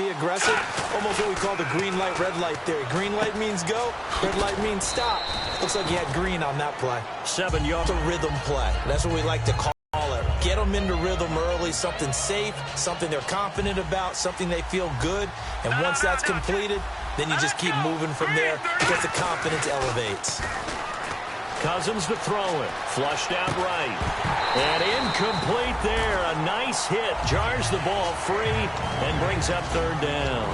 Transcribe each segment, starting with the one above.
be aggressive. Almost what we call the green light, red light theory. Green light means go, red light means stop. Looks like he had green on that play. 7 yards. It's a rhythm play. That's what we like to call it. Get them into rhythm early, something safe, something they're confident about, something they feel good. And once that's completed, then you just keep moving from there because the confidence elevates. Cousins to throw it. Flushed out right. And incomplete there. A nice hit. Jars the ball free and brings up 3rd down.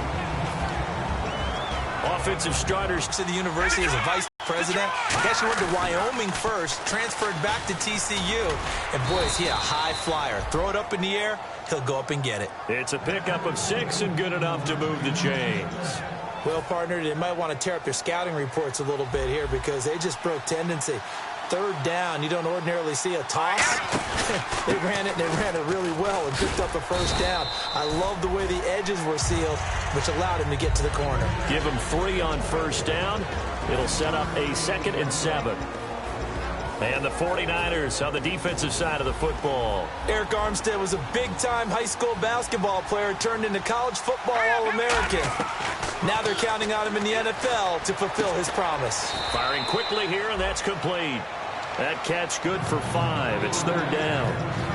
Offensive starters to the university as a vice president. I guess he went to Wyoming first, transferred back to TCU. And, boy, is he a high flyer. Throw it up in the air, he'll go up and get it. It's a pickup of 6 and good enough to move the chains. Well, partner, they might want to tear up their scouting reports a little bit here because they just broke tendency. 3rd down, you don't ordinarily see a toss. They ran it really well and picked up a 1st down. I love the way the edges were sealed, which allowed him to get to the corner. Give him 3 on 1st down. It'll set up a 2nd and 7. And the 49ers on the defensive side of the football. Eric Armstead was a big-time high school basketball player, turned into college football All-American. Now they're counting on him in the NFL to fulfill his promise. Firing quickly here, and that's complete. That catch good for 5. It's 3rd down.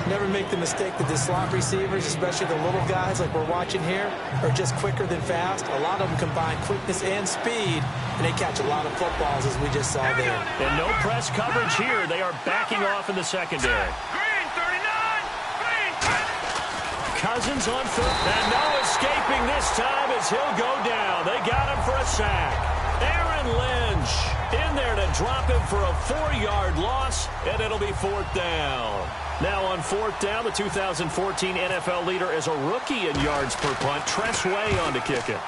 Never make the mistake that the slot receivers, especially the little guys like we're watching here, are just quicker than fast. A lot of them combine quickness and speed, and they catch a lot of footballs, as we just saw there. And no press coverage here. They are backing off in the secondary. Green, 39! Green! Cousins on foot, and no escaping this time as he'll go down. They got him for a sack. Aaron Lynch in there to drop him for a 4-yard loss, and it'll be 4th down. Now on 4th down, the 2014 NFL leader as a rookie in yards per punt, Tress Way on to kick it.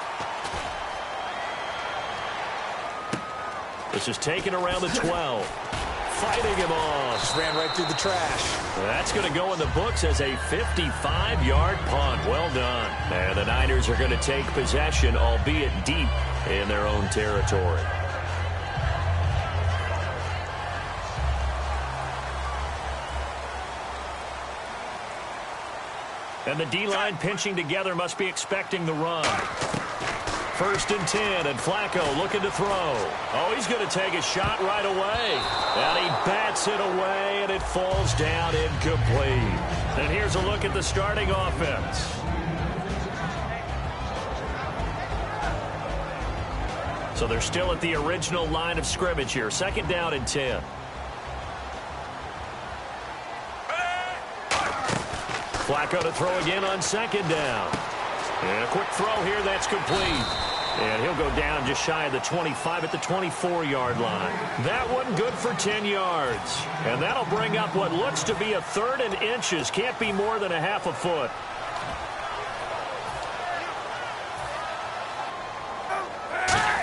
This is taken around the 12. Fighting him off. Just ran right through the trash. That's going to go in the books as a 55-yard punt. Well done. And the Niners are going to take possession, albeit deep in their own territory. And the D-line pinching together must be expecting the run. 1st and 10, and Flacco looking to throw. Oh, he's going to take a shot right away. And he bats it away, and it falls down incomplete. And here's a look at the starting offense. So they're still at the original line of scrimmage here. 2nd down and 10. Flacco to throw again on 2nd down. And a quick throw here, that's complete. And he'll go down just shy of the 25 at the 24-yard line. That one good for 10 yards. And that'll bring up what looks to be a 3rd and inches. Can't be more than a half a foot.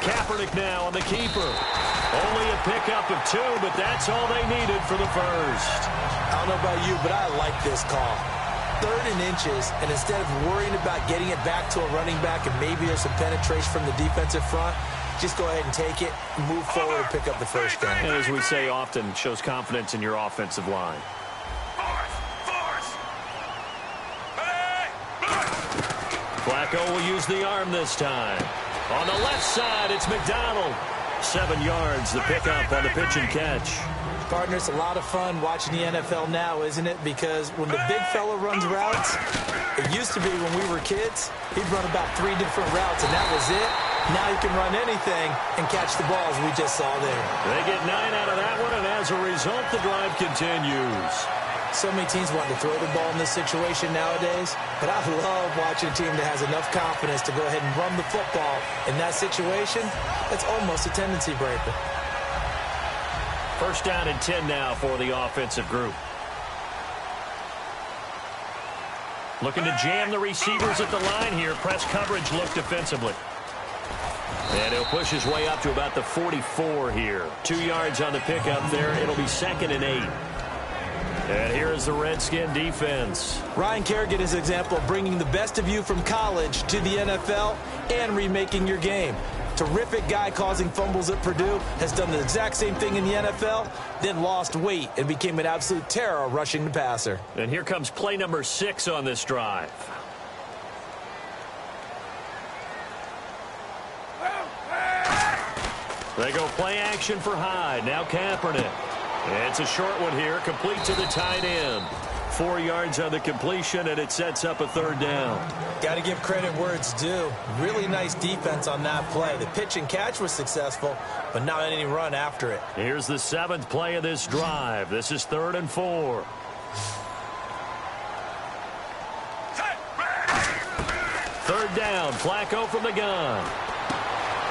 Kaepernick now on the keeper. Only a pickup of 2, but that's all they needed for the 1st. I don't know about you, but I like this call. 3rd and inches, and instead of worrying about getting it back to a running back and maybe there's some penetration from the defensive front, just go ahead and take it, move forward, and pick up the 1st down. And as we say often, shows confidence in your offensive line. Flacco will use the arm this time. On the left side, it's McDonald. 7 yards, the pickup on the pitch and catch. Partner, it's a lot of fun watching the NFL now, isn't it? Because when the big fella runs routes, it used to be when we were kids, he'd run about 3 different routes, and that was it. Now he can run anything and catch the balls we just saw there. They get 9 out of that one, and as a result, the drive continues. So many teams want to throw the ball in this situation nowadays, but I love watching a team that has enough confidence to go ahead and run the football. In that situation, that's almost a tendency breaker. 1st down and 10 now for the offensive group. Looking to jam the receivers at the line here. Press coverage look defensively. And he'll push his way up to about the 44 here. 2 yards on the pickup there. It'll be 2nd and 8. And here is the Redskin defense. Ryan Kerrigan is an example of bringing the best of you from college to the NFL and remaking your game. Terrific guy causing fumbles at Purdue, has done the exact same thing in the NFL, then lost weight and became an absolute terror rushing the passer. And here comes play number 6 on this drive. They go play action for Hyde. Now Kaepernick. It's a short one here, complete to the tight end. 4 yards on the completion, and it sets up a third down. Got to give credit where it's due. Really nice defense on that play. The pitch and catch was successful, but not any run after it. Here's the 7th play of this drive. This is 3rd and 4. Third down, Flacco from the gun.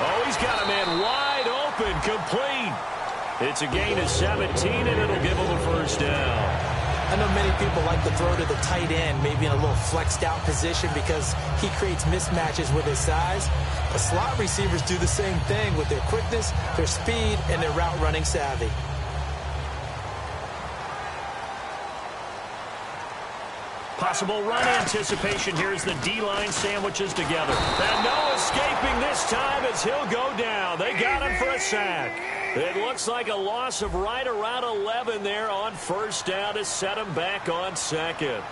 Oh, he's got a man wide open, complete. It's a gain of 17, and it'll give him a first down. I know many people like to throw to the tight end, maybe in a little flexed out position because he creates mismatches with his size. But slot receivers do the same thing with their quickness, their speed, and their route running savvy. Possible run anticipation here as the D-line sandwiches together. And no escaping this time as he'll go down. They got him for a sack. It looks like a loss of right around 11 there on first down to set him back on second.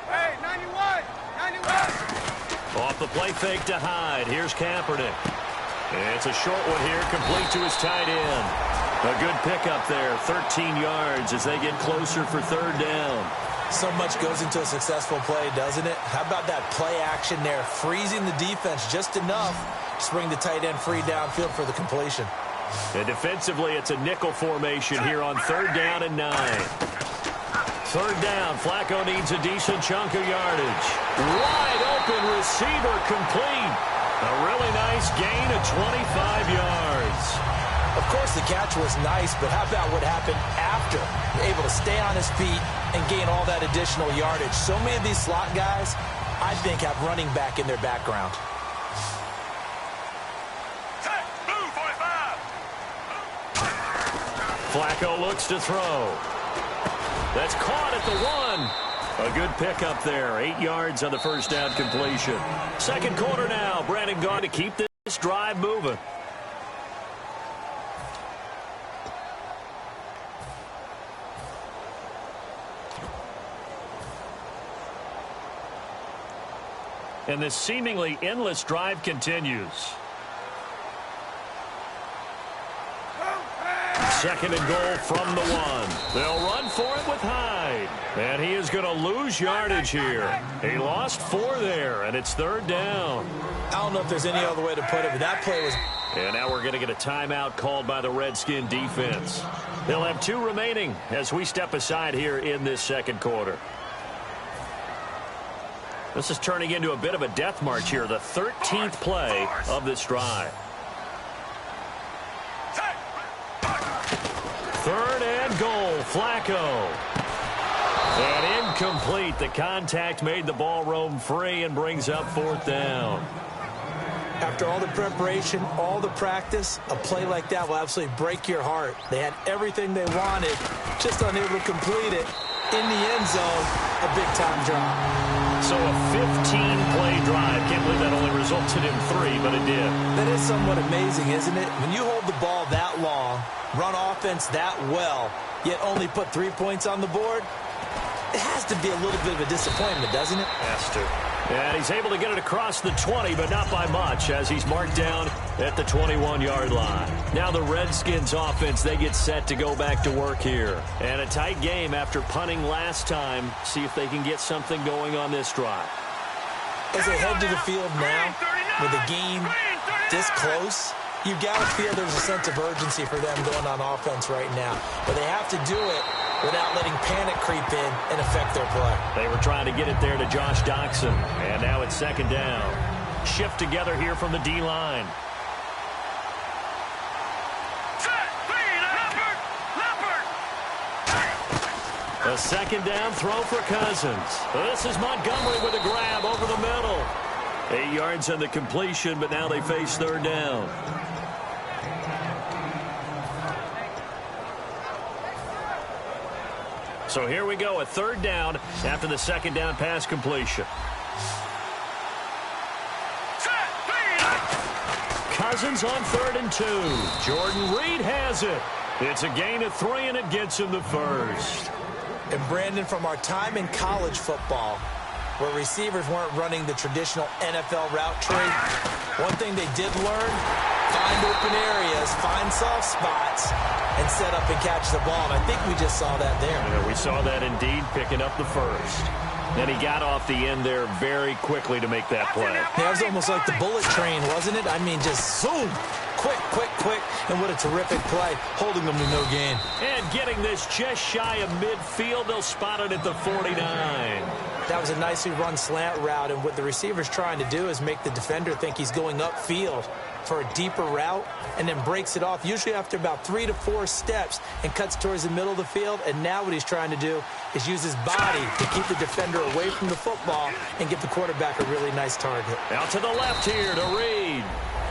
Hey, 91! 91! Off the play fake to Hyde. Here's Kaepernick. It's a short one here, complete to his tight end. A good pickup there, 13 yards as they get closer for third down. So much goes into a successful play, doesn't it? How about that play action there, freezing the defense just enough to bring the tight end free downfield for the completion. And defensively, it's a nickel formation here on 3rd down and 9. 3rd down, Flacco needs a decent chunk of yardage. Wide open receiver, complete. A really nice gain of 25 yards. Of course, the catch was nice, but how about what happened after? Able to stay on his feet and gain all that additional yardage. So many of these slot guys, I think, have running back in their background. Blue 45! Flacco looks to throw. That's caught at the 1. A good pickup there. 8 yards on the first down completion. Second quarter now. Brandon gone to keep this drive moving. And this seemingly endless drive continues. Second and goal from the 1. They'll run for it with Hyde. And he is going to lose yardage here. He lost 4 there, and it's 3rd down. I don't know if there's any other way to put it, but that play was... And now we're going to get a timeout called by the Redskin defense. They'll have 2 remaining as we step aside here in this second quarter. This is turning into a bit of a death march here, the 13th play of this drive. 3rd and goal, Flacco. And incomplete. The contact made the ball roam free and brings up 4th down. After all the preparation, all the practice, a play like that will absolutely break your heart. They had everything they wanted, just unable to complete it. In the end zone, a big-time drop. So a 15-play drive. Can't believe that only resulted in 3, but it did. That is somewhat amazing, isn't it? When you hold the ball that long, run offense that well, yet only put 3 points on the board, it has to be a little bit of a disappointment, doesn't it? Has to. And he's able to get it across the 20, but not by much, as he's marked down at the 21-yard line. Now the Redskins offense, they get set to go back to work here. And a tight game after punting last time. See if they can get something going on this drive. As they head to the field now, with the game this close, you got to feel there's a sense of urgency for them going on offense right now. But they have to do it without letting panic creep in and affect their play. They were trying to get it there to Josh Doxson, and now it's 2nd down. Shift together here from the D-line. A 2nd down throw for Cousins. This is Montgomery with a grab over the middle. 8 yards on the completion, but now they face 3rd down. So here we go, a 3rd down after the 2nd down pass completion. Cousins on 3rd and 2. Jordan Reed has it. It's a gain of 3, and it gets him the first. And Brandon, from our time in college football, where receivers weren't running the traditional NFL route tree, one thing they did learn, find open areas, find soft spots, and set up and catch the ball. And I think we just saw that there. Yeah, we saw that indeed, picking up the first. Then he got off the end there very quickly to make that play. Yeah, it was almost like the bullet train, wasn't it? I mean, just zoom, quick, quick, quick, and what a terrific play, holding them to no gain. And getting this just shy of midfield, they'll spot it at the 49. That was a nicely run slant route, and what the receiver's trying to do is make the defender think he's going upfield for a deeper route, and then breaks it off, usually after about 3 to 4 steps, and cuts towards the middle of the field. And now what he's trying to do is use his body to keep the defender away from the football and give the quarterback a really nice target. Out to the left here to Reed.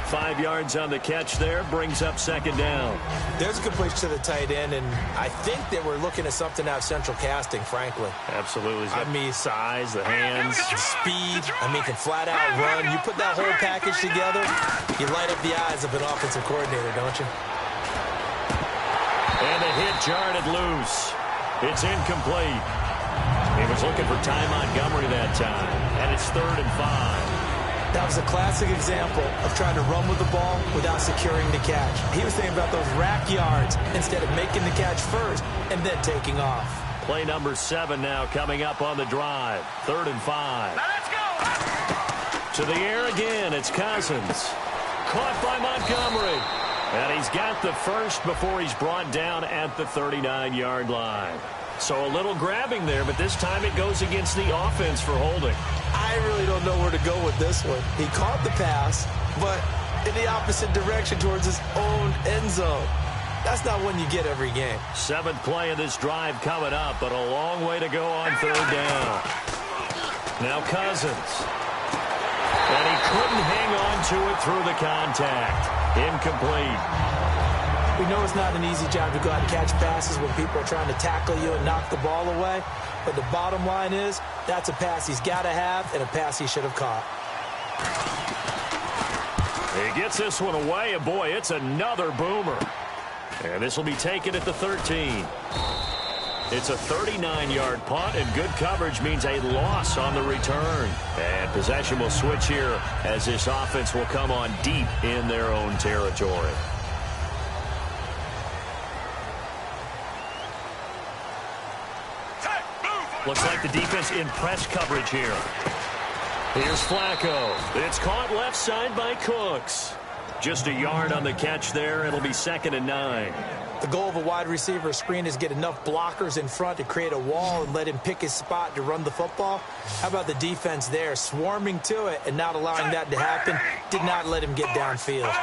5 yards on the catch there, brings up second down. There's a completion to the tight end, and I think that we're looking at something out of central casting, frankly. Absolutely. I mean, size, the hands, the speed. I mean, can flat out run. You put that whole package together, you light up the eyes of an offensive coordinator, don't you? And the hit jarred it loose. It's incomplete. He was looking for Ty Montgomery that time, and it's 3rd and 5. That was a classic example of trying to run with the ball without securing the catch. He was thinking about those rack yards instead of making the catch first and then taking off. Play number 7 now coming up on the drive. 3rd and 5. Now let's go. To the air again, it's Cousins. Caught by Montgomery. And he's got the first before he's brought down at the 39-yard line. So a little grabbing there, but this time it goes against the offense for holding. I really don't know where to go with this one. He caught the pass, but in the opposite direction towards his own end zone. That's not one you get every game. 7th play of this drive coming up, but a long way to go on 3rd down. Now Cousins. And he couldn't hang on to it through the contact. Incomplete. We know it's not an easy job to go out and catch passes when people are trying to tackle you and knock the ball away. But the bottom line is, that's a pass he's got to have and a pass he should have caught. He gets this one away, and boy, it's another boomer. And this will be taken at the 13. It's a 39-yard punt, and good coverage means a loss on the return. And possession will switch here as this offense will come on deep in their own territory. Looks like the defense in press coverage here. Here's Flacco. It's caught left side by Cooks. Just a yard on the catch there. It'll be 2nd and 9. The goal of a wide receiver screen is get enough blockers in front to create a wall and let him pick his spot to run the football. How about the defense there, swarming to it and not allowing that to happen? Did not let him get downfield.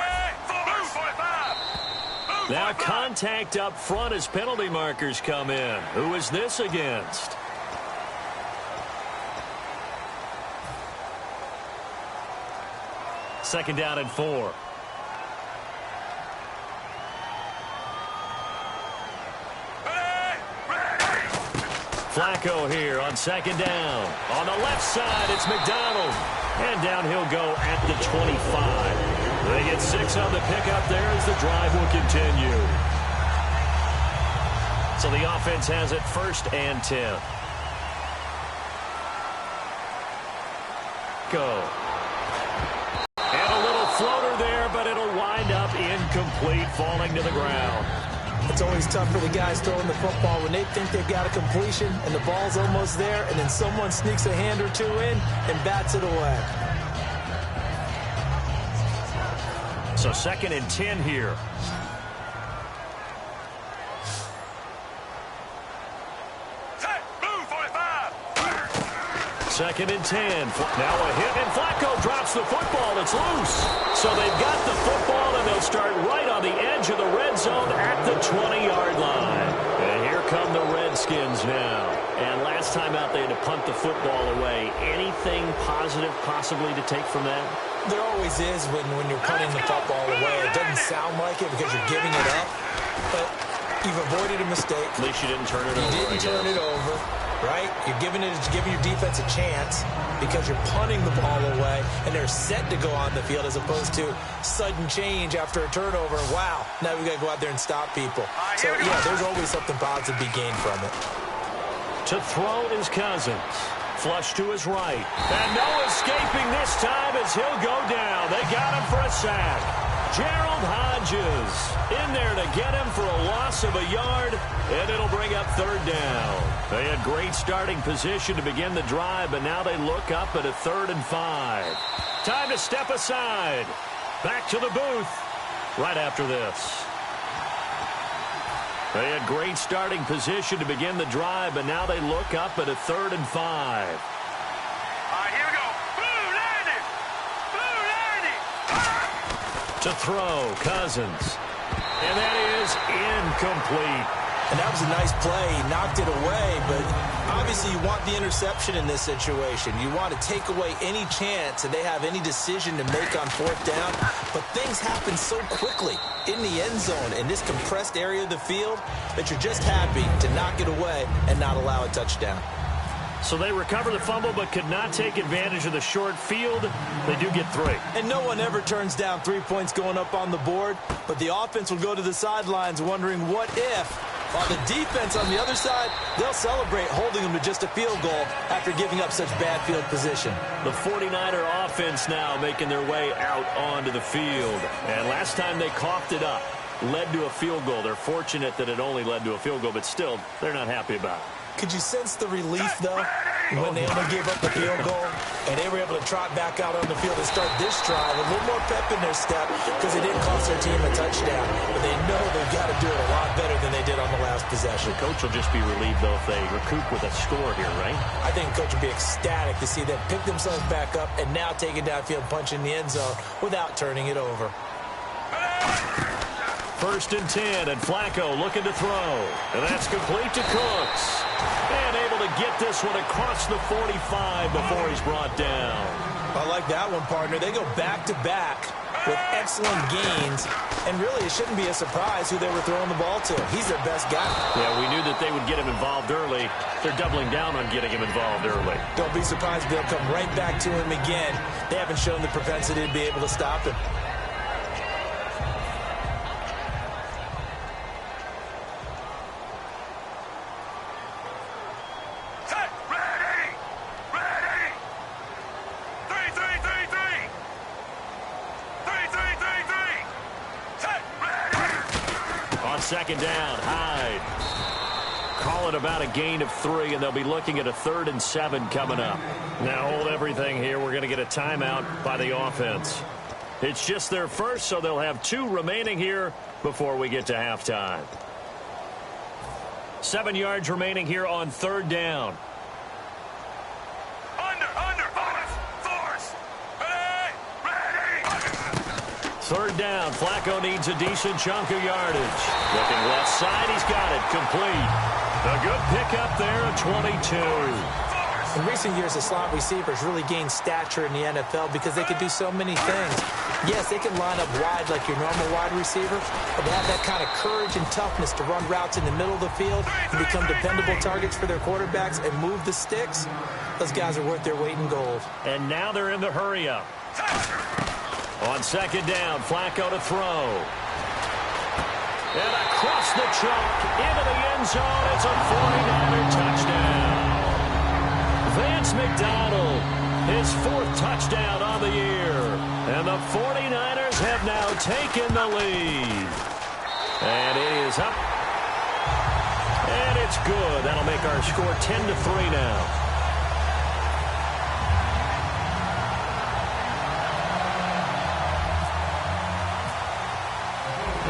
Now contact up front as penalty markers come in. Who is this against? Second down and 4. Flacco here on 2nd down. On the left side, it's McDonald. And down he'll go at the 25. They get 6 on the pickup there as the drive will continue. So the offense has it 1st and 10. Go. Floater there, but it'll wind up incomplete, falling to the ground. It's always tough for the guys throwing the football when they think they've got a completion and the ball's almost there, and then someone sneaks a hand or two in and bats it away. So 2nd and 10 here. Second and 10. Now a hit, and Flacco drops the football. It's loose. So they've got the football, and they'll start right on the edge of the red zone at the 20-yard line. And here come the Redskins now. And last time out, they had to punt the football away. Anything positive possibly to take from that? There always is when you're punting the football away. It doesn't sound like it because you're giving it up, but you've avoided a mistake. At least you didn't turn it over. You didn't turn it over. Right? You're giving your defense a chance because you're punting the ball away and they're set to go on the field as opposed to sudden change after a turnover. Wow, now we got to go out there and stop people. So, yeah, there's always something positive to be gained from it. To throw is Cousins. Flush to his right. And no escaping this time as he'll go down. They got him for a sack. Gerald Hodges in there to get him for a loss of a yard, and it'll bring up third down. They had great starting position to begin the drive, but now they look up at a 3rd and 5. Time to step aside. Back to the booth right after this. They had great starting position to begin the drive, but now they look up at a 3rd and 5. All right, here we go. To throw, Cousins. And that is incomplete. And that was a nice play. He knocked it away, but obviously you want the interception in this situation. You want to take away any chance that they have any decision to make on 4th down. But things happen so quickly in the end zone in this compressed area of the field that you're just happy to knock it away and not allow a touchdown. So they recover the fumble but could not take advantage of the short field. They do get 3. And no one ever turns down 3 points going up on the board, but the offense will go to the sidelines wondering what if. While the defense on the other side, they'll celebrate holding them to just a field goal after giving up such bad field position. The 49er offense now making their way out onto the field. And last time they coughed it up, led to a field goal. They're fortunate that it only led to a field goal, but still, they're not happy about it. Could you sense the relief, though, when they only gave up the field goal and they were able to trot back out on the field and start this drive a little more pep in their step because it didn't cost their team a touchdown, but they know they've got to do it a lot better than they did on the last possession. The coach will just be relieved, though, if they recoup with a score here, right? I think the coach will be ecstatic to see them pick themselves back up and now take it downfield, punch in the end zone without turning it over. 1st and 10, and Flacco looking to throw. And that's complete to Cooks. And able to get this one across the 45 before he's brought down. I like that one, partner. They go back-to-back with excellent gains. And really, it shouldn't be a surprise who they were throwing the ball to. He's their best guy. Yeah, we knew that they would get him involved early. They're doubling down on getting him involved early. Don't be surprised if they'll come right back to him again. They haven't shown the propensity to be able to stop him. Second down, Hyde. Call it about a gain of 3, and they'll be looking at a 3rd and 7 coming up. Now hold everything here. We're going to get a timeout by the offense. It's just their first, so they'll have 2 remaining here before we get to halftime. 7 yards remaining here on 3rd down. Third down. Flacco needs a decent chunk of yardage. Looking left side. He's got it. Complete. A good pickup there at 22. In recent years, the slot receivers really gained stature in the NFL because they could do so many things. Yes, they can line up wide like your normal wide receiver, but they have that kind of courage and toughness to run routes in the middle of the field and become dependable targets for their quarterbacks and move the sticks. Those guys are worth their weight in gold. And now they're in the hurry-up. On second down, Flacco to throw. And across the trunk, into the end zone, it's a 49er touchdown. Vance McDonald, his 4th touchdown on the year. And the 49ers have now taken the lead. And it is up. And it's good. That'll make our score 10-3 now.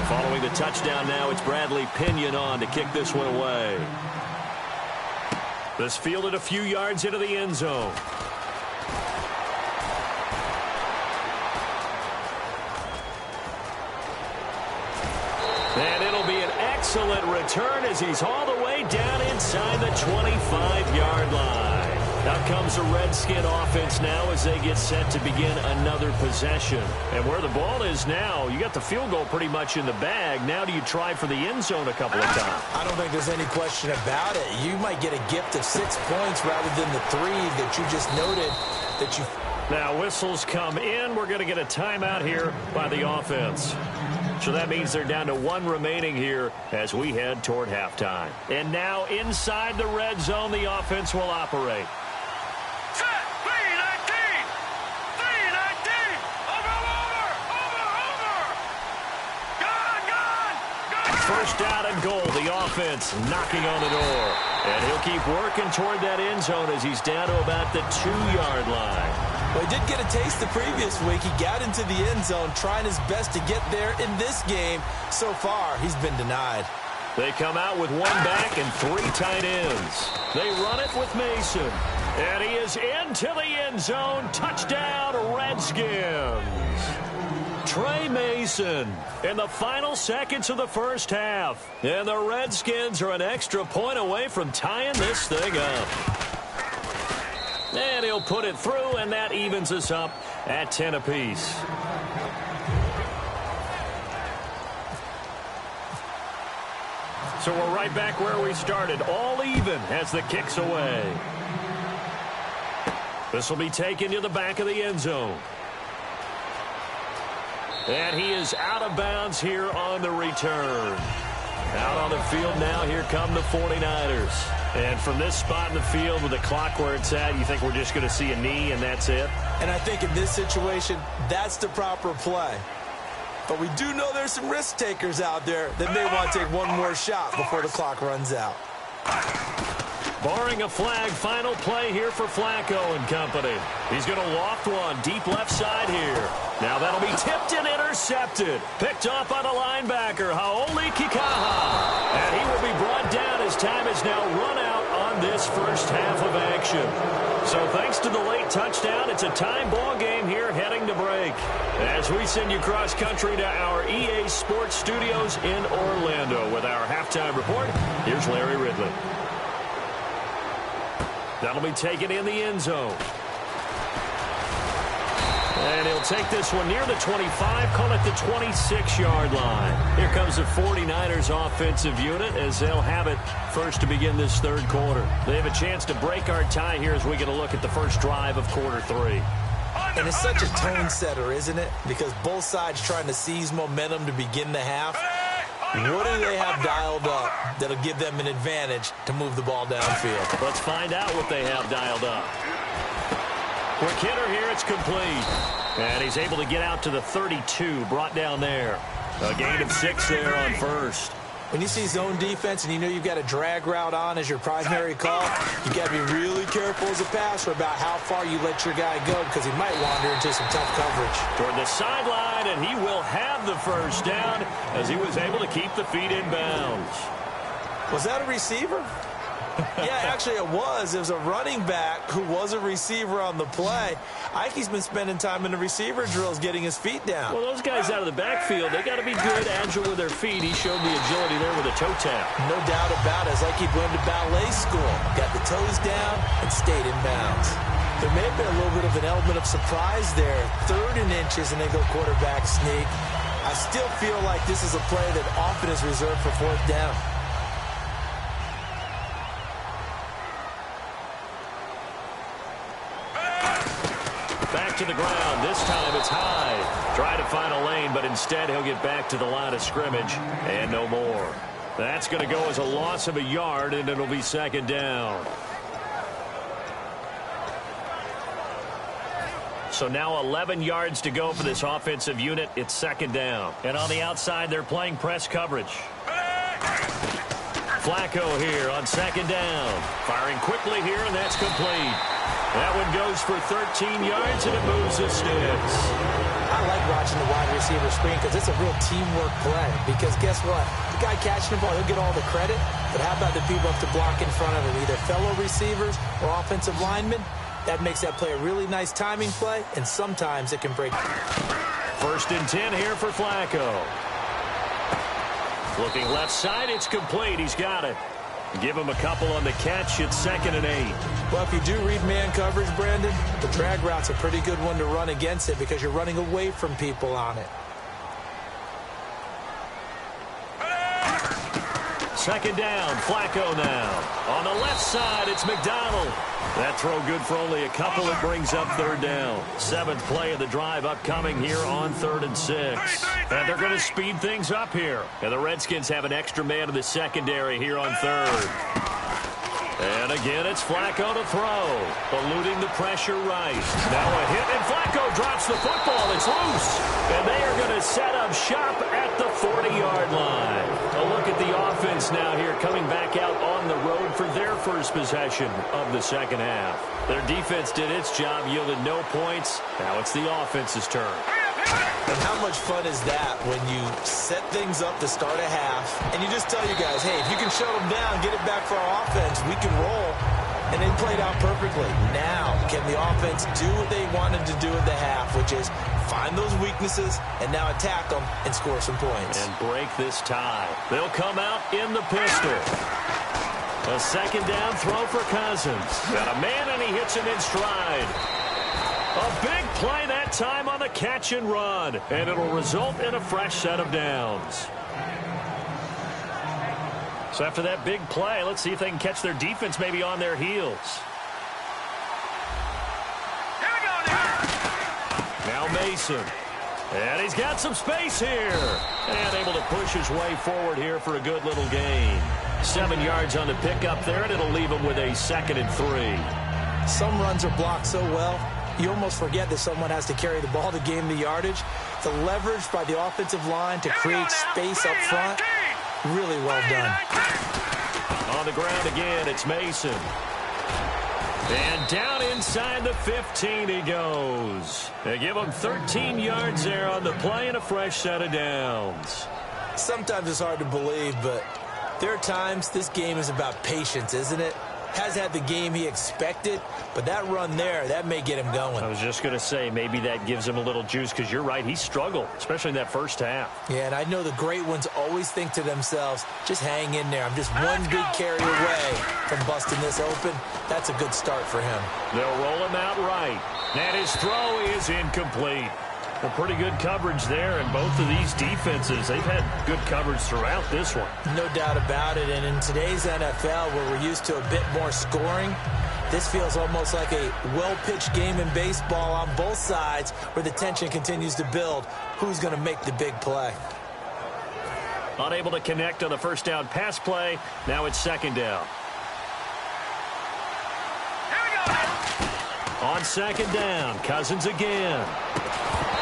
Following the touchdown now, it's Bradley Pinion on to kick this one away. This fielded a few yards into the end zone. And it'll be an excellent return as he's all the way down inside the 25-yard line. Out comes the Redskin offense now as they get set to begin another possession. And where the ball is now, you got the field goal pretty much in the bag. Now do you try for the end zone a couple of times? I don't think there's any question about it. You might get a gift of 6 points rather than the 3 that you just noted that you... Now whistles come in. We're going to get a timeout here by the offense. So that means they're down to 1 remaining here as we head toward halftime. And now inside the red zone, the offense will operate. Set, 319, 319, over. Gone. First down and goal, the offense knocking on the door. And he'll keep working toward that end zone as he's down to about the 2-yard line. Well, he did get a taste the previous week. He got into the end zone trying his best to get there in this game. So far, he's been denied. They come out with 1 back and 3 tight ends. They run it with Mason. And he is into the end zone. Touchdown, Redskins. Trey Mason in the final seconds of the first half. And the Redskins are an extra point away from tying this thing up. And he'll put it through, and that evens us up at 10 apiece. So we're right back where we started, all even as the kick's away. This will be taken to the back of the end zone. And he is out of bounds here on the return. Out on the field now, here come the 49ers. And from this spot in the field with the clock where it's at, you think we're just going to see a knee and that's it? And I think in this situation, that's the proper play. But we do know there's some risk takers out there that may want to take one more shot before the clock runs out. Barring a flag, final play here for Flacco and company. He's going to loft one deep left side here. Now that'll be tipped and intercepted. Picked off by the linebacker, Haoli Kikaha. And he will be brought down as time is now run out on this first half of action. So thanks to the late touchdown, it's a time ball game here heading to break. As we send you cross country to our EA Sports Studios in Orlando with our halftime report, here's Larry Ridley. That'll be taken in the end zone. And he'll take this one near the 25, call it the 26-yard line. Here comes the 49ers offensive unit as they'll have it first to begin this third quarter. They have a chance to break our tie here as we get a look at the first drive of quarter 3. And it's such a tone setter, isn't it? Because both sides trying to seize momentum to begin the half. What do they have dialed up that'll give them an advantage to move the ball downfield? Let's find out what they have dialed up. Quick hitter here, it's complete. And he's able to get out to the 32, brought down there. A gain of 6 there on first. When you see zone defense and you know you've got a drag route on as your primary call, you've got to be really careful as a passer about how far you let your guy go because he might wander into some tough coverage. Toward the sideline, and he will have the first down as he was able to keep the feet in bounds. Was that a receiver? Yeah, actually it was. It was a running back who was a receiver on the play. Ike's been spending time in the receiver drills getting his feet down. Well, those guys out of the backfield, they got to be good, agile with their feet. He showed the agility there with a toe tap. No doubt about it. It's like he went to ballet school. Got the toes down and stayed in bounds. There may have been a little bit of an element of surprise there. 3rd and inches and they go quarterback sneak. I still feel like this is a play that often is reserved for 4th down. Back to the ground. This time it's high. Try to find a lane, but instead he'll get back to the line of scrimmage and no more. That's going to go as a loss of a yard, and it'll be 2nd down. So now 11 yards to go for this offensive unit. It's 2nd down. And on the outside, they're playing press coverage. Flacco here on 2nd down. Firing quickly here, and that's complete. That one goes for 13 yards, and it moves the sticks. I like watching the wide receiver screen because it's a real teamwork play. Because guess what? The guy catching the ball, he'll get all the credit. But how about the people up to block in front of him, either fellow receivers or offensive linemen? That makes that play a really nice timing play, and sometimes it can break. 1st and 10 here for Flacco. Looking left side, it's complete. He's got it. Give him a couple on the catch. It's 2nd and 8. Well, if you do read man coverage, Brandon, the drag route's a pretty good one to run against it because you're running away from people on it. second down. Flacco now. On the left side, it's McDonald. That throw good for only a couple. It brings up third down. 7th play of the drive upcoming here on 3rd and 6. And they're going to speed things up here. And the Redskins have an extra man in the secondary here on 3rd. And again, it's Flacco to throw. Eluding the pressure right. Now a hit, and Flacco drops the football. It's loose. And they are going to set up shop at the 40-yard line. A look at the offense now here, coming back out on the road for their first possession of the second half. Their defense did its job, yielded no points. Now it's the offense's turn. And how much fun is that when you set things up to start a half, and you just tell your guys, hey, if you can shut them down, get it back for our offense, we can roll. And it played out perfectly. Now, can the offense do what they wanted to do at the half, which is find those weaknesses and now attack them and score some points. And break this tie. They'll come out in the pistol. A second down throw for Cousins. Got a man, and he hits him in stride. A big play that time on the catch and run, and it'll result in a fresh set of downs. So after that big play, let's see if they can catch their defense maybe on their heels. Here we go now. Now Mason. And he's got some space here. And able to push his way forward here for a good little gain. 7 yards on the pickup there, and it'll leave him with a 2nd and 3. Some runs are blocked so well, you almost forget that someone has to carry the ball to gain the yardage. The leverage by the offensive line to create space up front, really well done. On the ground again, it's Mason. And down inside the 15 he goes. They give him 13 yards there on the play and a fresh set of downs. Sometimes it's hard to believe, but there are times this game is about patience, isn't it? Has had the game he expected, but that run there, that may get him going. I was just going to say, maybe that gives him a little juice, because you're right, he struggled, especially in that first half. Yeah, and I know the great ones always think to themselves, just hang in there. I'm just one big carry away from busting this open. That's a good start for him. They'll roll him out right. And his throw is incomplete. Well, pretty good coverage there, and both of these defenses, they've had good coverage throughout this one. No doubt about it, and in today's NFL, where we're used to a bit more scoring, this feels almost like a well-pitched game in baseball on both sides, where the tension continues to build. Who's going to make the big play? Unable to connect on the first down pass play. Now it's second down. Here we go. On second down, Cousins again.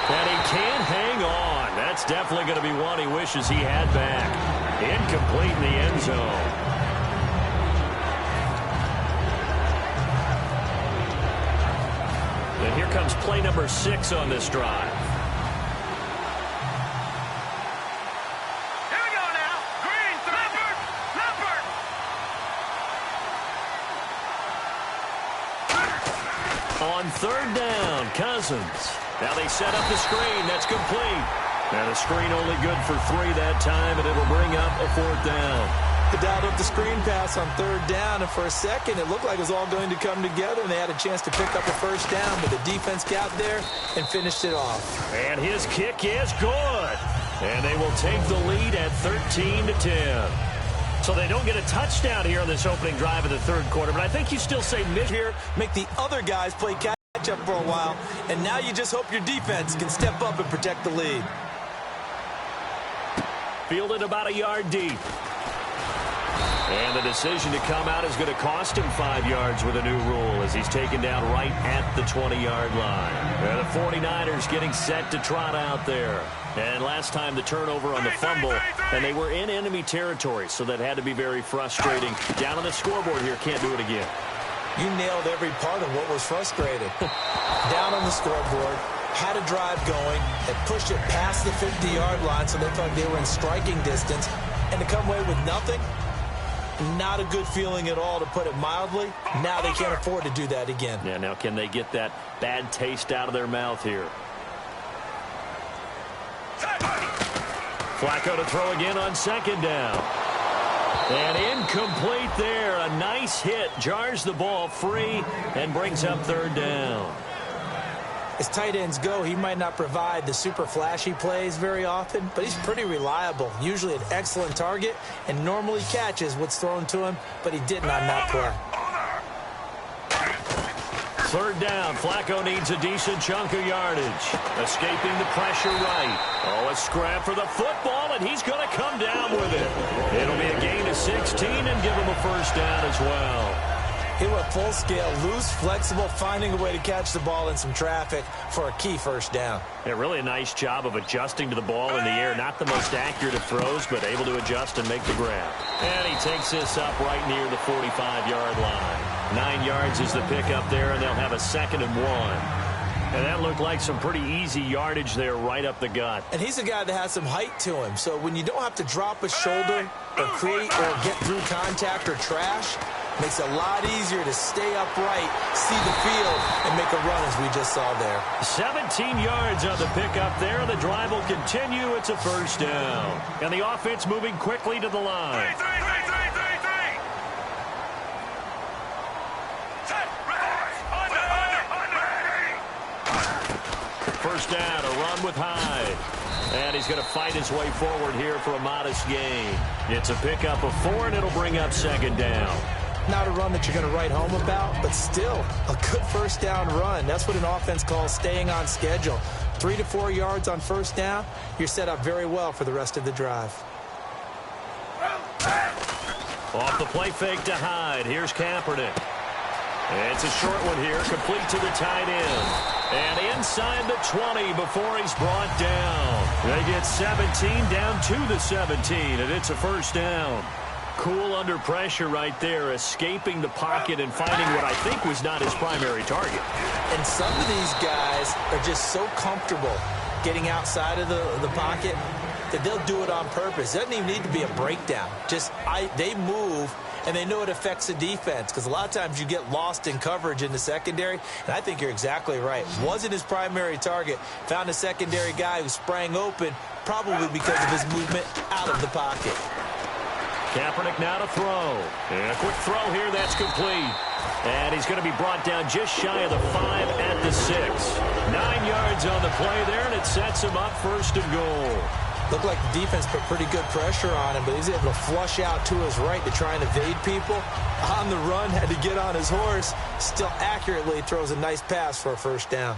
And he can't hang on. That's definitely going to be one he wishes he had back. Incomplete in the end zone. And here comes play number 6 on this drive. Here we go now. Green, Leopard. On third down, Cousins. Now they set up the screen. That's complete. And the screen only good for 3 that time, and it'll bring up a 4th down. They dialed up the screen pass on third down, and for a second it looked like it was all going to come together, and they had a chance to pick up a first down, but the defense got there and finished it off. And his kick is good. And they will take the lead at 13-10. So they don't get a touchdown here on this opening drive of the third quarter, but I think you still say mid here, make the other guys play catch up for a while, and now you just hope your defense can step up and protect the lead. Fielded about a yard deep. And the decision to come out is going to cost him 5 yards with a new rule, as he's taken down right at the 20-yard line. And the 49ers getting set to trot out there. And last time the turnover on the fumble, and they were in enemy territory, so that had to be very frustrating. Down on the scoreboard here, can't do it again. You nailed every part of what was frustrating. Down on the scoreboard, had a drive going, had pushed it past the 50-yard line, so they felt like they were in striking distance, and to come away with nothing, not a good feeling at all, to put it mildly. Now they can't afford to do that again. Yeah, now can they get that bad taste out of their mouth here? Flacco to throw again on second down. And incomplete there. A nice hit. Jars the ball free and brings up third down. As tight ends go, he might not provide the super flashy plays very often, but he's pretty reliable, usually an excellent target, and normally catches what's thrown to him, but he didn't on that play. Third down, Flacco needs a decent chunk of yardage. Escaping the pressure right. Oh, a scrap for the football, and he's going to come down with it. It'll be a gain of 16 and give him a first down as well. He went full scale, loose, flexible, finding a way to catch the ball in some traffic for a key first down. Yeah, really a nice job of adjusting to the ball in the air. Not the most accurate of throws, but able to adjust and make the grab. And he takes this up right near the 45-yard line. 9 yards is the pickup there, and they'll have a 2nd and 1. And that looked like some pretty easy yardage there right up the gut. And he's a guy that has some height to him. So when you don't have to drop a shoulder or create or get through contact or trash, makes it a lot easier to stay upright, see the field, and make a run as we just saw there. 17 yards on the pickup there. The drive will continue. It's a first down. And the offense moving quickly to the line. First down, a run with Hyde. And he's going to fight his way forward here for a modest gain. It's a pickup of 4, and it'll bring up 2nd down. Not a run that you're going to write home about, but still a good first down run. That's what an offense calls staying on schedule. 3 to 4 yards on first down, you're set up very well for the rest of the drive. Off the play fake to Hyde. Here's Kaepernick. It's a short one here, complete to the tight end. And inside the 20 before he's brought down. They get 17 down to the 17, and it's a first down. Cool under pressure right there, escaping the pocket and finding what I think was not his primary target. And some of these guys are just so comfortable getting outside of the pocket that they'll do it on purpose. It doesn't even need to be a breakdown. They move, and they know it affects the defense, because a lot of times you get lost in coverage in the secondary, and I think you're exactly right. Wasn't his primary target. Found a secondary guy who sprang open, probably because of his movement out of the pocket. Kaepernick now to throw. And a quick throw here, that's complete. And he's going to be brought down just shy of the 5 at the 6. 9 yards on the play there, and it sets him up 1st and goal. Looked like the defense put pretty good pressure on him, but he's able to flush out to his right to try and evade people. On the run, had to get on his horse. Still accurately throws a nice pass for a first down.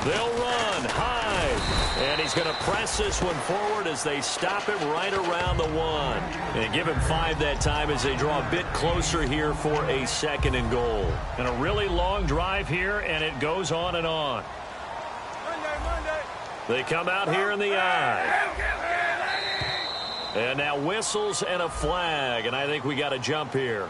They'll run high, and he's going to press this one forward as they stop him right around the 1. And give him 5 that time as they draw a bit closer here for a 2nd and goal. And a really long drive here, and it goes on and on. They come out here in the I. And now whistles and a flag, and I think we got a jump here.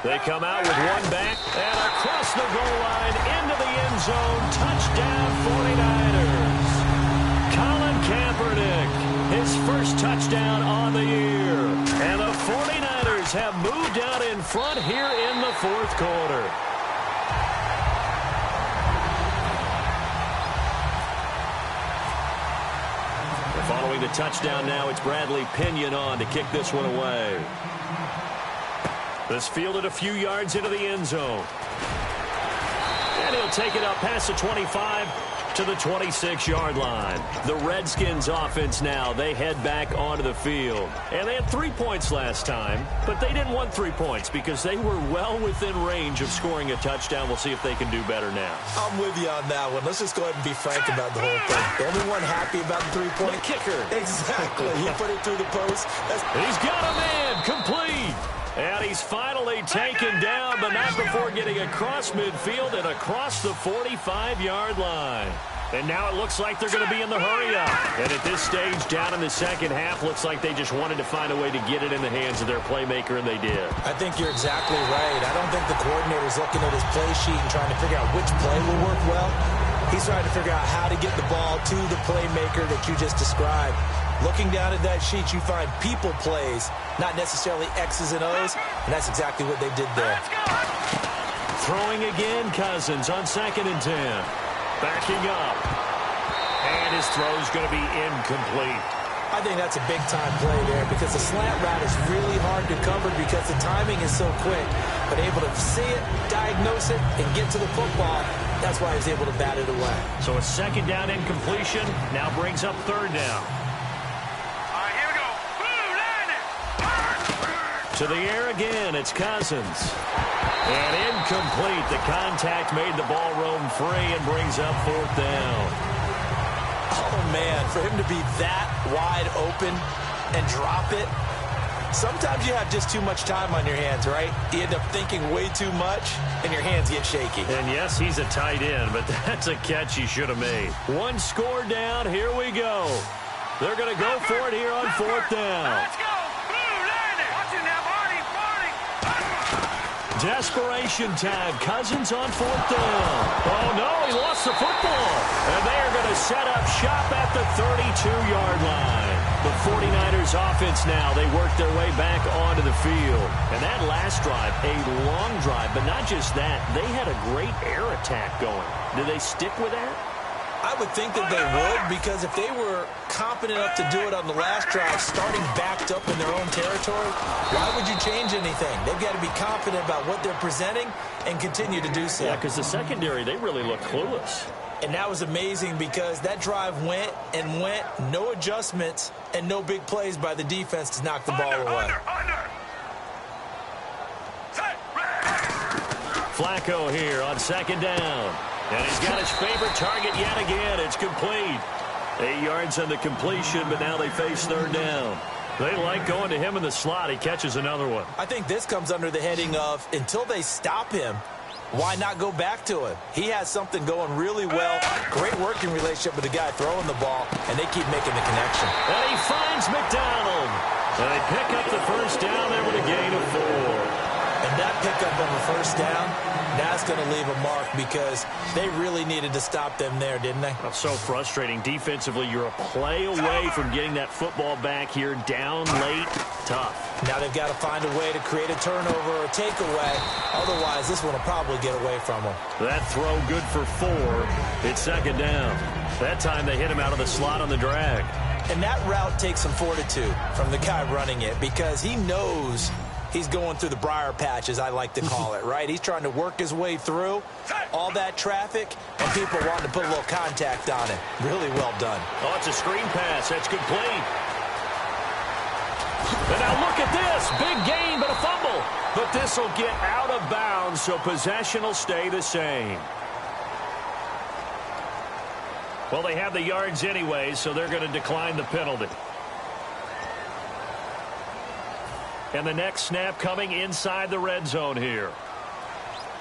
They come out with one back and across the goal line into the end zone. Touchdown 49ers. Colin Kaepernick, his first touchdown on the year. And the 49ers have moved out in front here in the 4th quarter. Following the touchdown now, it's Bradley Pinion on to kick this one away. This fielded a few yards into the end zone. And he'll take it up past the 25 to the 26-yard line. The Redskins offense now, they head back onto the field. And they had 3 points last time, but they didn't want 3 points because they were well within range of scoring a touchdown. We'll see if they can do better now. I'm with you on that one. Let's just go ahead and be frank about the whole thing. The only one happy about the 3-point kicker. Exactly. He put it through the post. He's got a man complete. And he's finally taken down, but not before getting across midfield and across the 45-yard line. And now it looks like they're going to be in the hurry-up. And at this stage, down in the second half, looks like they just wanted to find a way to get it in the hands of their playmaker, and they did. I think you're exactly right. I don't think the coordinator's looking at his play sheet and trying to figure out which play will work well. He's trying to figure out how to get the ball to the playmaker that you just described. Looking down at that sheet, you find people plays, not necessarily X's and O's, and that's exactly what they did there. Throwing again, Cousins on 2nd and 10. Backing up. And his throw's going to be incomplete. I think that's a big-time play there because the slant route is really hard to cover because the timing is so quick. But able to see it, diagnose it, and get to the football, that's why he's able to bat it away. So a second down incompletion now brings up third down. All right, here we go. Blue, line it. To the air again, it's Cousins. And incomplete. The contact made the ball roam free and brings up fourth down. Oh, man, for him to be that wide open and drop it, sometimes you have just too much time on your hands, right? You end up thinking way too much, and your hands get shaky. And, yes, he's a tight end, but that's a catch he should have made. One score down. Here we go. They're going to go for it here on fourth down. Let's go. Blue, line it. Watch it now, Barney. Desperation time. Cousins on fourth down. Oh, no, he lost the football. And they are going to set up shop at the 32-yard line. The 49ers offense now, they work their way back onto the field. And that last drive, a long drive, but not just that. They had a great air attack going. Do they stick with that? I would think that they would, because if they were competent enough to do it on the last drive, starting backed up in their own territory, why would you change anything? They've got to be confident about what they're presenting and continue to do so. Yeah, because the secondary, they really look clueless. And that was amazing because that drive went and went, no adjustments, and no big plays by the defense to knock the ball away. Flacco here on second down. And he's got his favorite target yet again. It's complete. 8 yards on the completion, but now they face third down. They like going to him in the slot. He catches another one. I think this comes under the heading of, until they stop him, why not go back to him? He has something going really well. Great working relationship with the guy throwing the ball, and they keep making the connection. And he finds McDonald. And they pick up the first down there with a gain of 4. And that pickup on the first down, that's going to leave a mark because they really needed to stop them there, didn't they? That's so frustrating. Defensively, you're a play away from getting that football back here. Down late, tough. Now they've got to find a way to create a turnover or a takeaway. Otherwise, this one will probably get away from them. That throw good for 4. It's second down. That time they hit him out of the slot on the drag. And that route takes some fortitude from the guy running it because he knows he's going through the briar patch, as I like to call it, right? He's trying to work his way through all that traffic, and people wanting to put a little contact on it. Really well done. Oh, it's a screen pass. That's complete. And now look at this. Big gain, but a fumble. But this will get out of bounds, so possession will stay the same. Well, they have the yards anyway, so they're going to decline the penalty. And the next snap coming inside the red zone here.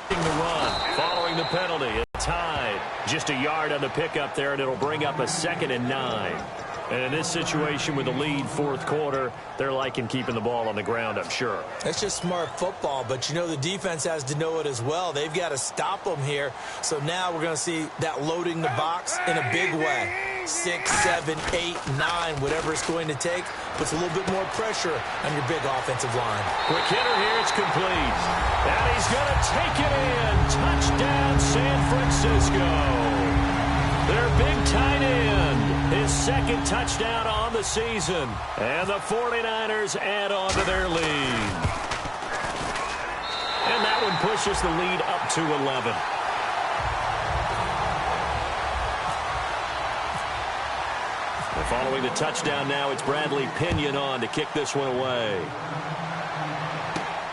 The run, following the penalty, it's tied. Just a yard on the pickup there, and it'll bring up a 2nd and 9. And in this situation with the lead fourth quarter, they're liking keeping the ball on the ground, I'm sure. That's just smart football, but you know the defense has to know it as well. They've got to stop them here. So now we're going to see that loading the box in a big way. 6, 7, 8, 9, whatever it's going to take, puts a little bit more pressure on your big offensive line. Quick hitter here, it's complete. And he's going to take it in. Touchdown, San Francisco. Their big tight end, his 2nd touchdown on the season. And the 49ers add on to their lead. And that one pushes the lead up to 11. And following the touchdown now, it's Bradley Pinion on to kick this one away.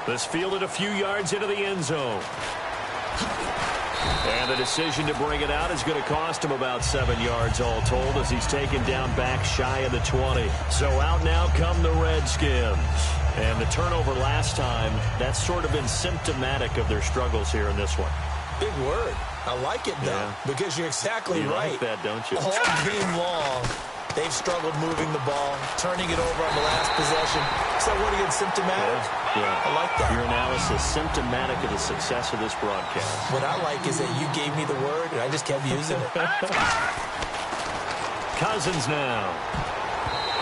This fielded a few yards into the end zone. And the decision to bring it out is going to cost him about 7 yards all told as he's taken down back shy of the 20. So out now come the Redskins. And the turnover last time, that's sort of been symptomatic of their struggles here in this one. Big word. I like it, though, because you're exactly right. You like that, don't you? All game long, they've struggled moving the ball, turning it over on the last possession. So what again, symptomatic? Yeah. I like that. Your analysis symptomatic of the success of this broadcast. What I like is that you gave me the word, and I just kept using it. Cousins now.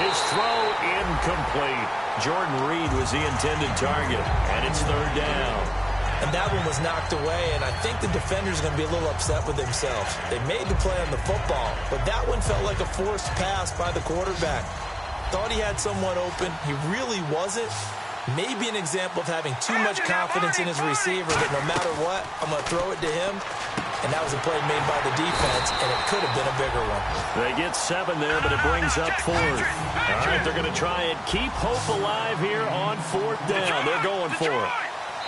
His throw incomplete. Jordan Reed was the intended target, and it's third down. And that one was knocked away, and I think the defender's going to be a little upset with themselves. They made the play on the football, but that one felt like a forced pass by the quarterback. Thought he had someone open. He really wasn't. Maybe an example of having too much confidence in his receiver that no matter what, I'm going to throw it to him. And that was a play made by the defense, and it could have been a bigger one. They get 7 there, but it brings up 4th. All right, they're going to try and keep hope alive here on 4th down. They're going for it.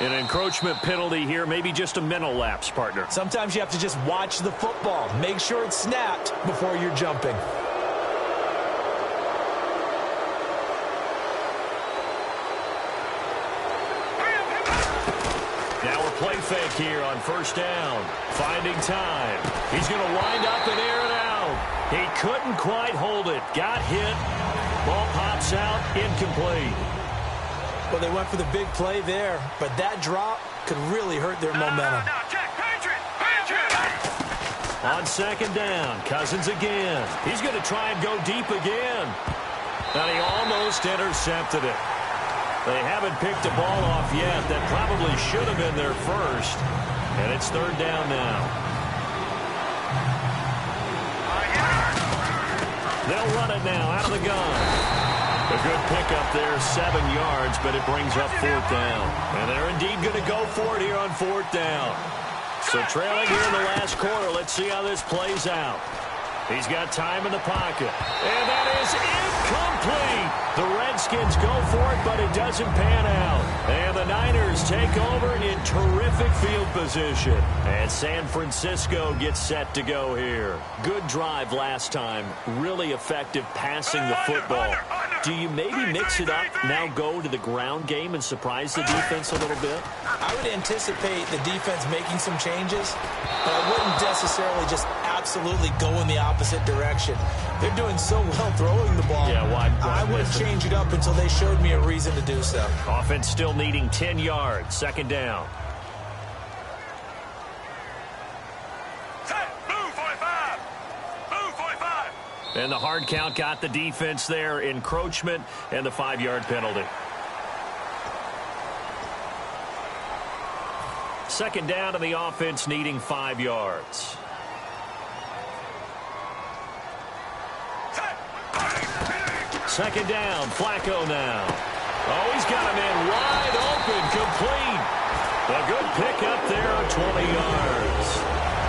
An encroachment penalty here, maybe just a mental lapse, partner. Sometimes you have to just watch the football. Make sure it's snapped before you're jumping. Now a play fake here on 1st down. Finding time. He's going to wind up and air it out. He couldn't quite hold it. Got hit. Ball pops out. Incomplete. Well, they went for the big play there, but that drop could really hurt their momentum. On 2nd down, Cousins again. He's going to try and go deep again. And he almost intercepted it. They haven't picked the ball off yet. That probably should have been their first. And it's 3rd down now. They'll run it now out of the gun. A good pickup there, 7 yards, but it brings up 4th down. And they're indeed going to go for it here on 4th down. So trailing here in the last quarter, let's see how this plays out. He's got time in the pocket. And that is incomplete. The Redskins go for it, but it doesn't pan out. And the Niners take over in terrific field position. And San Francisco gets set to go here. Good drive last time. Really effective passing the football. Do you maybe mix it up, now go to the ground game and surprise the defense a little bit? I would anticipate the defense making some changes, but I wouldn't necessarily just absolutely go in the opposite direction. They're doing so well throwing the ball. Yeah, why I wouldn't change it up until they showed me a reason to do so. Offense still needing 10 yards. 2nd down. And the hard count got the defense there. Encroachment and the 5-yard penalty. 2nd down and the offense needing 5 yards. Second down, Flacco now. Oh, he's got a man wide open, complete. A good pickup there on 20 yards.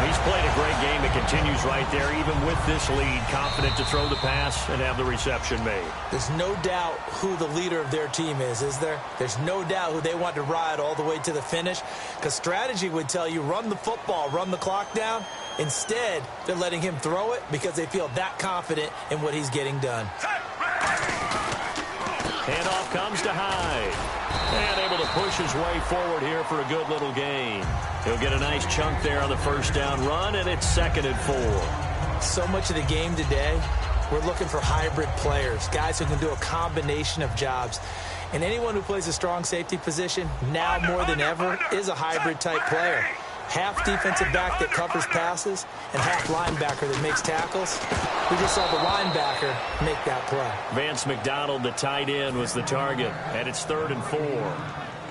He's played a great game. It continues right there, even with this lead. Confident to throw the pass and have the reception made. There's no doubt who the leader of their team is there? There's no doubt who they want to ride all the way to the finish. Because strategy would tell you, run the football, run the clock down. Instead, they're letting him throw it because they feel that confident in what he's getting done. Handoff comes to Hyde. And able to push his way forward here for a good little gain. He'll get a nice chunk there on the 1st down run, and it's 2nd and 4. So much of the game today, we're looking for hybrid players, guys who can do a combination of jobs. And anyone who plays a strong safety position, now more than ever, is a hybrid-type player. Half defensive back that covers passes and half linebacker that makes tackles. We just saw the linebacker make that play. Vance McDonald, the tight end, was the target, and it's 3rd and 4.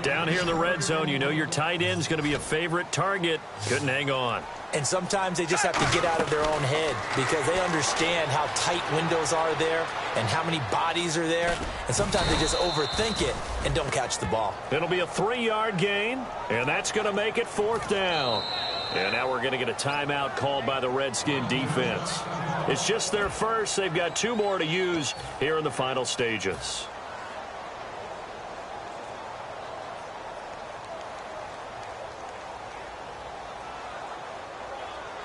Down here in the red zone, you know your tight end's going to be a favorite target. Couldn't hang on. And sometimes they just have to get out of their own head because they understand how tight windows are there and how many bodies are there. And sometimes they just overthink it and don't catch the ball. It'll be a 3-yard gain, and that's going to make it 4th down. And now we're going to get a timeout called by the Redskin defense. It's just their first. They've got 2 more to use here in the final stages.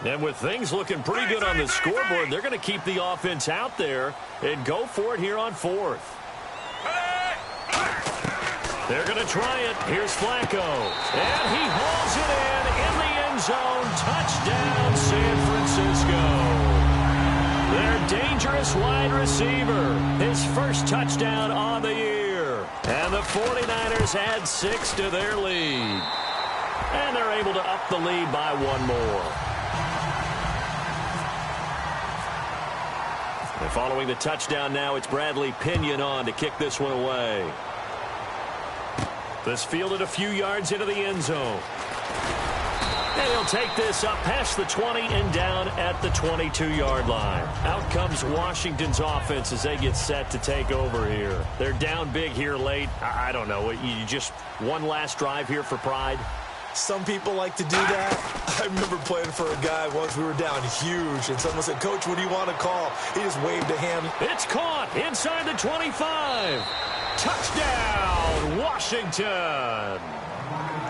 And with things looking pretty good on the scoreboard, they're going to keep the offense out there and go for it here on 4th. They're going to try it. Here's Flacco. And he hauls it in the end zone. Touchdown, San Francisco. Their dangerous wide receiver. His first touchdown on the year. And the 49ers add 6 to their lead. And they're able to up the lead by 1 more. And following the touchdown now, it's Bradley Pinion on to kick this one away. This fielded a few yards into the end zone. And he'll take this up past the 20 and down at the 22-yard line. Out comes Washington's offense as they get set to take over here. They're down big here late. I don't know. You just one last drive here for pride? Some people like to do that. I remember playing for a guy once. We were down huge, and someone said, "Coach, what do you want to call?" He just waved a hand. It's caught inside the 25. Touchdown, Washington.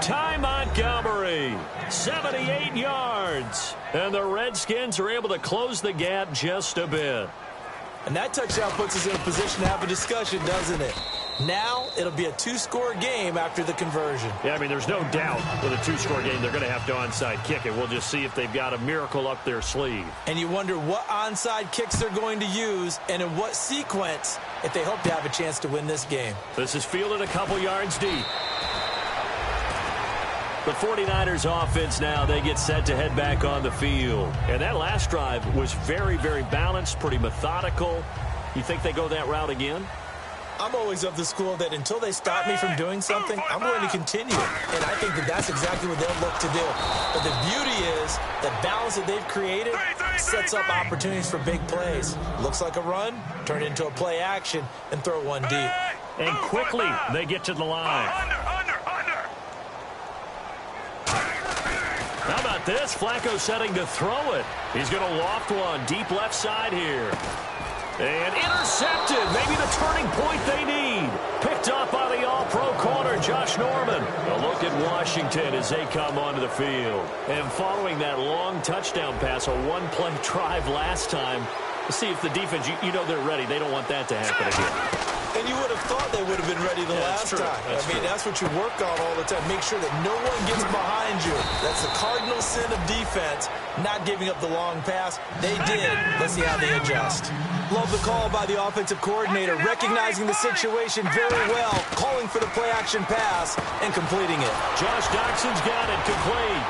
Ty Montgomery, 78 yards. And the Redskins are able to close the gap just a bit. And that touchdown puts us in a position to have a discussion, doesn't it? Now it'll be a two-score game after the conversion. Yeah, I mean, there's no doubt with a two-score game they're going to have to onside kick it. We'll just see if they've got a miracle up their sleeve. And you wonder what onside kicks they're going to use and in what sequence if they hope to have a chance to win this game. This is fielded a couple yards deep. The 49ers offense now, they get set to head back on the field. And that last drive was very, very balanced, pretty methodical. You think they go that route again? I'm always of the school that until they stop me from doing something, I'm going to continue it. And I think that that's exactly what they'll look to do. But the beauty is the balance that they've created sets up opportunities for big plays. Looks like a run, turn it into a play action, and throw one deep. And quickly they get to the line. How about this? Flacco setting to throw it. He's going to loft one deep left side here. And intercepted. Maybe the turning point they need. Picked up by the all-pro corner, Josh Norman. A look at Washington as they come onto the field. And following that long touchdown pass, a one-play drive last time, to see if the defense, you know they're ready. They don't want that to happen again. And you would have thought they would have been ready the last time. That's what you work on all the time. Make sure that no one gets behind you. That's the cardinal sin of defense, not giving up the long pass. They did. Let's see how they adjust. Love the call by the offensive coordinator, recognizing the situation very well, calling for the play-action pass and completing it. Josh Doxson's got it complete.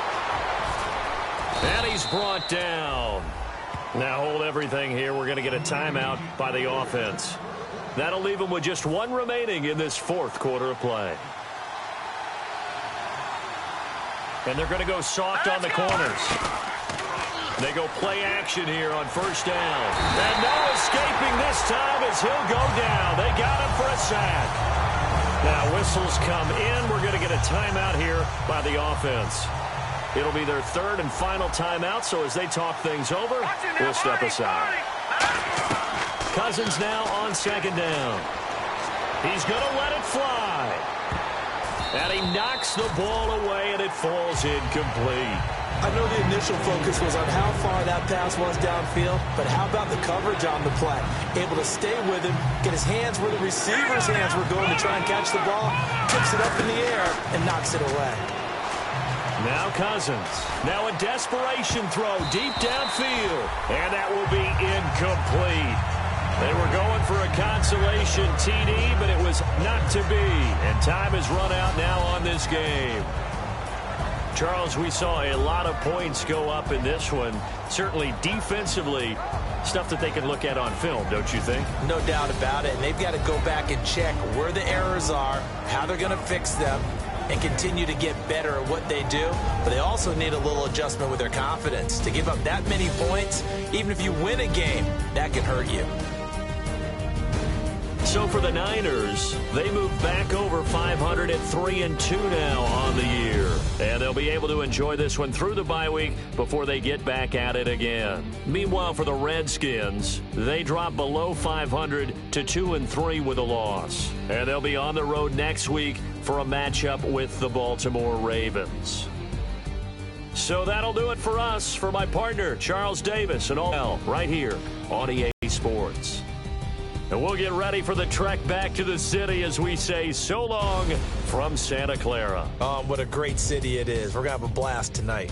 And he's brought down. Now hold everything here. We're going to get a timeout by the offense. That'll leave them with just one remaining in this fourth quarter of play. And they're going to go soft on the corners. They go play action here on first down. And no escaping this time as he'll go down. They got him for a sack. Now whistles come in. We're going to get a timeout here by the offense. It'll be their third and final timeout, so as they talk things over, we'll step aside. Cousins now on second down. He's going to let it fly. And he knocks the ball away, and it falls incomplete. I know the initial focus was on how far that pass was downfield, but how about the coverage on the play? Able to stay with him, get his hands where the receiver's hands were going to try and catch the ball, tips it up in the air, and knocks it away. Now Cousins. Now a desperation throw deep downfield. And that will be incomplete. They were going for a consolation TD, but it was not to be. And time has run out now on this game. Charles, we saw a lot of points go up in this one. Certainly defensively, stuff that they can look at on film, don't you think? No doubt about it. And they've got to go back and check where the errors are, how they're going to fix them, and continue to get better at what they do. But they also need a little adjustment with their confidence. To give up that many points, even if you win a game, that can hurt you. So for the Niners, they move back over 500 at 3-2 now on the year. And they'll be able to enjoy this one through the bye week before they get back at it again. Meanwhile, for the Redskins, they drop below 500 to 2-3 with a loss. And they'll be on the road next week for a matchup with the Baltimore Ravens. So that'll do it for us. For my partner, Charles Davis, and all right here on EA Sports. And we'll get ready for the trek back to the city as we say so long from Santa Clara. Oh, what a great city it is. We're going to have a blast tonight.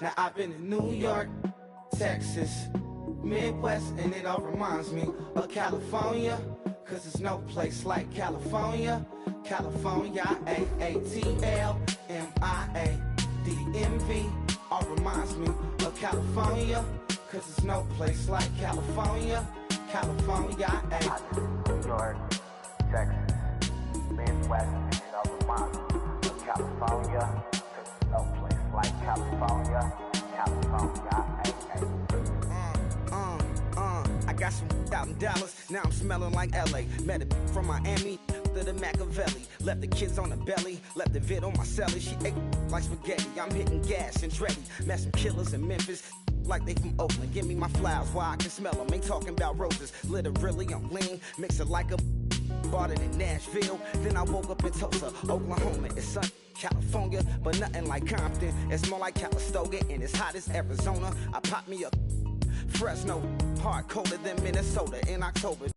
Now I've been in New York, Texas, Midwest, and it all reminds me of California, cause there's no place like California. California, AATLMIADMV, all reminds me of California, cause there's no place like California. California, New York, Texas, Midwest, and it all reminds me of California, cause there's no place like California. California, I got some out in Dallas, now I'm smelling like LA. Met a from Miami, to the Machiavelli. Left the kids on the belly, left the vid on my celly. She ate like spaghetti, I'm hitting gas and Dreddy. Met some killers in Memphis, like they from Oakland. Give me my flowers while I can smell them. Ain't talking about roses, literally I'm lean. Mix it like a bought it in Nashville. Then I woke up in Tulsa, Oklahoma. It's sun, California, but nothing like Compton. It's more like Calistoga, and it's hot as Arizona. I pop me a Fresno, hard colder than Minnesota in October.